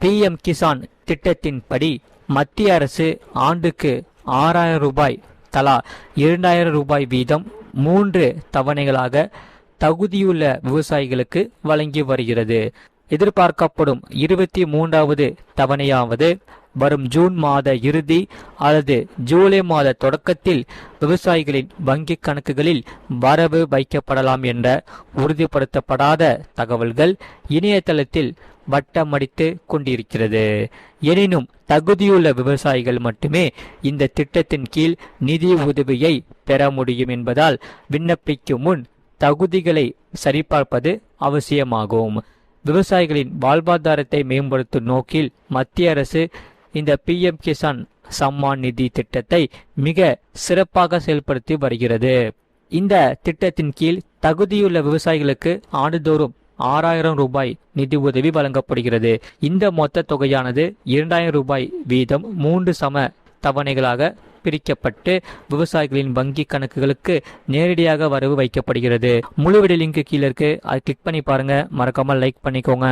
PM Kisan திட்டத்தின்படி மத்திய அரசு ஆண்டுக்கு 6000 ரூபாய் தலா 2000 ரூபாய் வீதம் 3 தவணைகளாக தகுதியுள்ள விவசாயிகளுக்கு வழங்கி வருகிறது. எதிர்பார்க்கப்படும் 23வது தவணையாவது வரும் ஜூன் மாத இறுதி அல்லது ஜூலை மாத தொடக்கத்தில் விவசாயிகளின் வங்கி கணக்குகளில் வரவு வைக்கப்படலாம் என்ற உறுதிப்படுத்தப்படாத தகவல்கள் இணையதளத்தில் வட்டமடித்து கொண்டிருக்கிறது. எனினும் தகுதியுள்ள விவசாயிகள் மட்டுமே இந்த திட்டத்தின் கீழ் நிதி உதவியை பெற முடியும் என்பதால் விண்ணப்பிக்கும் முன் தகுதிகளை சரிபார்ப்பது அவசியமாகும். விவசாயிகளின் வாழ்வாதாரத்தை மேம்படுத்தும் நோக்கில் மத்திய அரசு இந்த PM கிசான் சம்மான் நிதி திட்டத்தை மிக சிறப்பாக செயல்படுத்தி வருகிறது. இந்த திட்டத்தின் கீழ் தகுதியுள்ள விவசாயிகளுக்கு ஆண்டுதோறும் 6000 ரூபாய் நிதி உதவி வழங்கப்படுகிறது. இந்த மொத்த தொகையானது 2000 ரூபாய் வீதம் 3 சம தவணைகளாக பிரிக்கப்பட்டு விவசாயிகளின் வங்கி கணக்குகளுக்கு நேரடியாக வரவு வைக்கப்படுகிறது. முழு வீடியோ லிங்க் கீழே இருக்கு, அதை கிளிக் பண்ணி பாருங்க. மறக்காம லைக் பண்ணிக்கோங்க.